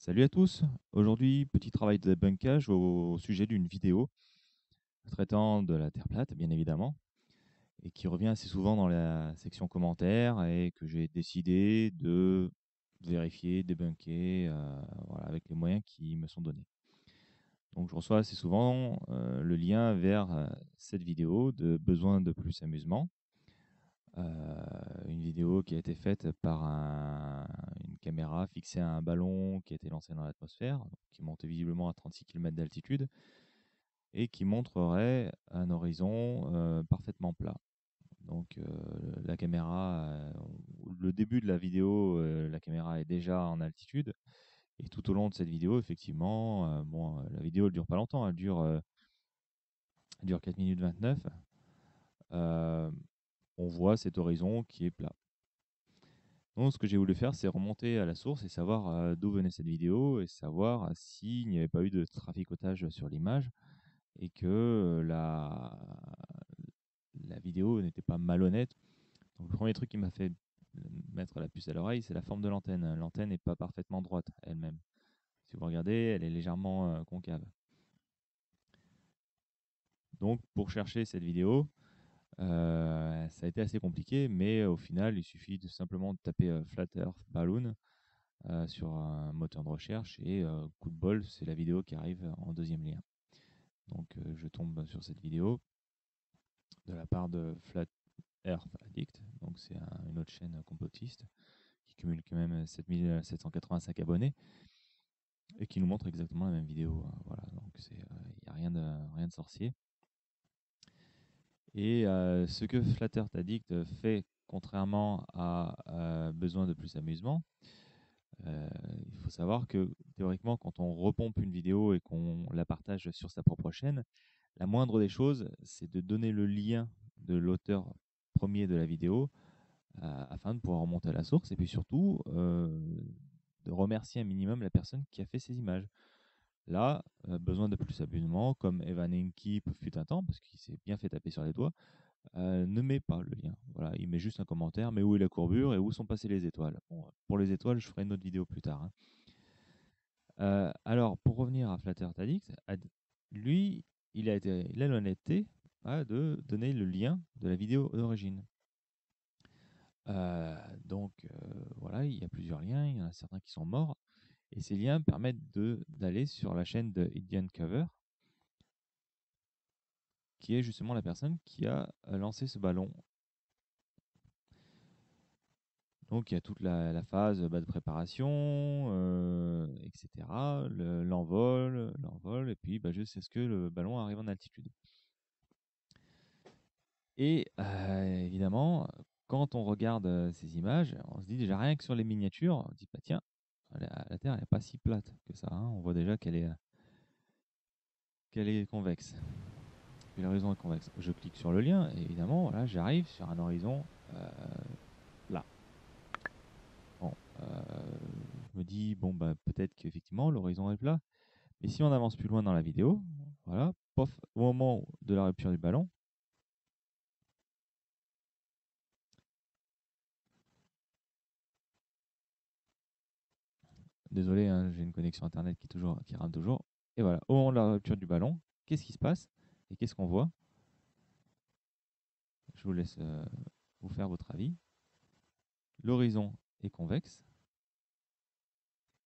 Salut à tous. Aujourd'hui, petit travail de débunkage au sujet d'une vidéo traitant de la Terre plate, bien évidemment, et qui revient assez souvent dans la section commentaires et que j'ai décidé de vérifier, débunker, voilà, avec les moyens qui me sont donnés. Donc, je reçois assez souvent le lien vers cette vidéo de Besoin de plus amusement. Une vidéo qui a été faite par une caméra fixée à un ballon qui a été lancé dans l'atmosphère, qui montait visiblement à 36 km d'altitude et qui montrerait un horizon parfaitement plat. Donc la caméra, le début de la vidéo, la caméra est déjà en altitude et tout au long de cette vidéo, effectivement, bon, la vidéo elle dure pas longtemps, elle dure 4 minutes 29. euh, on voit cet horizon qui est plat. Donc, ce que j'ai voulu faire, c'est remonter à la source et savoir d'où venait cette vidéo et savoir s'il n'y avait pas eu de traficotage sur l'image et que la vidéo n'était pas malhonnête. Donc, le premier truc qui m'a fait mettre la puce à l'oreille, c'est la forme de l'antenne. L'antenne n'est pas parfaitement droite elle-même. Si vous regardez, elle est légèrement concave. Donc, pour chercher cette vidéo, ça a été assez compliqué, mais au final, il suffit de simplement de taper Flat Earth Balloon sur un moteur de recherche et coup de bol, c'est la vidéo qui arrive en deuxième lien. Donc je tombe sur cette vidéo de la part de Flat Earth Addict, donc c'est une autre chaîne complotiste qui cumule quand même 7785 abonnés et qui nous montre exactement la même vidéo. Voilà, donc il n'y a rien de sorcier. Et ce que Flat Earth Addict fait, contrairement à Besoin de plus amusement, Euh, il faut savoir que théoriquement, quand on repompe une vidéo et qu'on la partage sur sa propre chaîne, la moindre des choses, c'est de donner le lien de l'auteur premier de la vidéo afin de pouvoir remonter à la source et puis surtout de remercier un minimum la personne qui a fait ces images. Là, besoin de plus abusement, comme Evan Enki fut un temps, parce qu'il s'est bien fait taper sur les doigts, ne met pas le lien. Voilà, il met juste un commentaire, mais où est la courbure et où sont passées les étoiles. Bon, pour les étoiles, je ferai une autre vidéo plus tard, hein. Alors, pour revenir à Flatter Tadix, lui, il a l'honnêteté de donner le lien de la vidéo d'origine. Voilà, il y a plusieurs liens, il y en a certains qui sont morts, et ces liens permettent d'aller sur la chaîne de Indian Cover, qui est justement la personne qui a lancé ce ballon. Donc il y a toute la phase de préparation, etc. L'envol, et puis juste est-ce que le ballon arrive en altitude. Et évidemment, quand on regarde ces images, on se dit déjà rien que sur les miniatures, on se dit bah tiens, la Terre n'est pas si plate que ça, hein. On voit déjà qu'elle est convexe. Et l'horizon est convexe. Je clique sur le lien et évidemment, voilà, j'arrive sur un horizon là. Bon, je me dis bon bah peut-être qu'effectivement l'horizon est plat. Mais si on avance plus loin dans la vidéo, voilà, pof, au moment de la rupture du ballon, désolé, hein, j'ai une connexion internet qui rame toujours. Et voilà, au moment de la rupture du ballon, qu'est-ce qui se passe et qu'est-ce qu'on voit? Je vous laisse vous faire votre avis. L'horizon est convexe,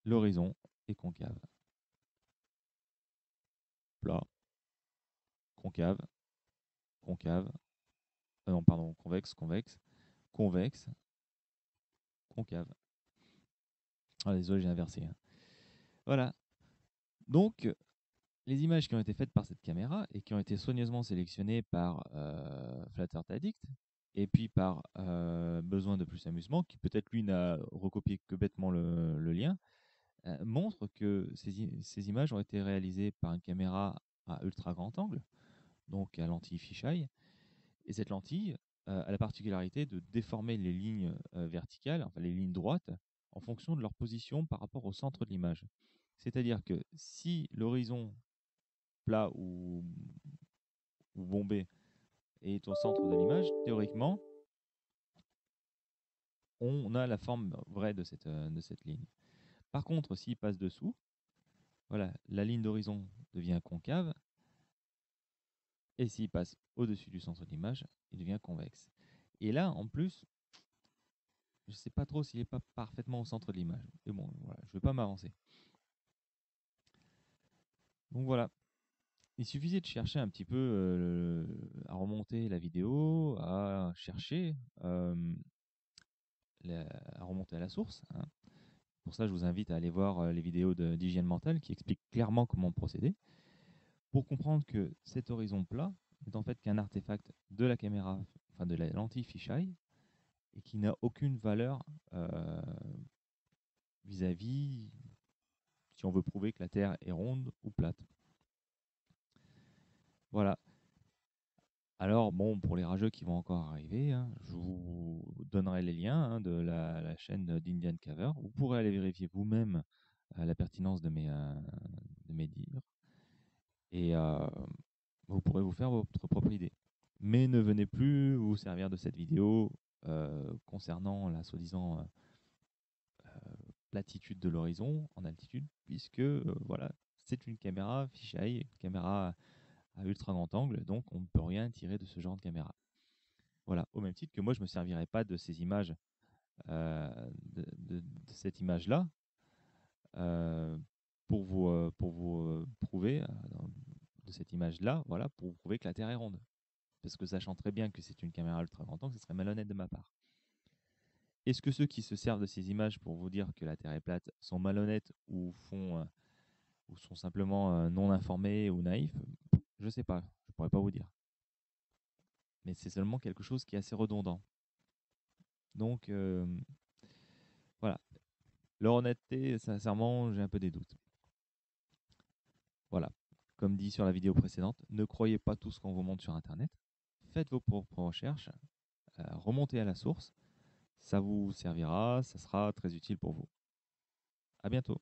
l'horizon est concave. Plat, concave, concave. Non, pardon, convexe, convexe, convexe, concave. Ah, désolé, j'ai inversé, hein. Voilà. Donc, les images qui ont été faites par cette caméra et qui ont été soigneusement sélectionnées par Flatter Addict et puis par Besoin de plus amusement, qui peut-être lui n'a recopié que bêtement le lien, montrent que ces images ont été réalisées par une caméra à ultra grand angle, donc à lentille fisheye. Et cette lentille a la particularité de déformer les lignes verticales, enfin les lignes droites, en fonction de leur position par rapport au centre de l'image. C'est-à-dire que si l'horizon plat ou bombé est au centre de l'image, théoriquement, on a la forme vraie de cette ligne. Par contre, s'il passe dessous, voilà, la ligne d'horizon devient concave, et s'il passe au-dessus du centre de l'image, il devient convexe. Et là, en plus, je ne sais pas trop s'il n'est pas parfaitement au centre de l'image. Mais bon, voilà, je ne vais pas m'avancer. Donc voilà, il suffisait de chercher un petit peu à remonter la vidéo, à chercher, à remonter à la source, hein. Pour ça, je vous invite à aller voir les vidéos d'hygiène mentale qui expliquent clairement comment procéder pour comprendre que cet horizon plat n'est en fait qu'un artefact de la caméra, enfin de la lentille fisheye, et qui n'a aucune valeur vis-à-vis si on veut prouver que la Terre est ronde ou plate. Voilà. Alors, bon, pour les rageux qui vont encore arriver, hein, je vous donnerai les liens hein, de la chaîne d'Indian Caver. Vous pourrez aller vérifier vous-même la pertinence de mes dires et vous pourrez vous faire votre propre idée. Mais ne venez plus vous servir de cette vidéo concernant la soi-disant platitude de l'horizon en altitude, puisque voilà, c'est une caméra fisheye, une caméra à ultra grand angle, donc on ne peut rien tirer de ce genre de caméra. Voilà, au même titre que moi, je ne me servirai pas de ces images, de cette image-là, euh, pour vous prouver, de cette image-là, voilà, pour vous prouver que la Terre est ronde. Parce que sachant très bien que c'est une caméra ultra grand angle, ce serait malhonnête de ma part. Est-ce que ceux qui se servent de ces images pour vous dire que la Terre est plate sont malhonnêtes ou sont simplement non informés ou naïfs? Je ne sais pas, je ne pourrais pas vous dire. Mais c'est seulement quelque chose qui est assez redondant. Donc, voilà. Leur honnêteté, sincèrement, j'ai un peu des doutes. Voilà. Comme dit sur la vidéo précédente, ne croyez pas tout ce qu'on vous montre sur Internet. Faites vos propres recherches, remontez à la source. Ça vous servira, ça sera très utile pour vous. À bientôt.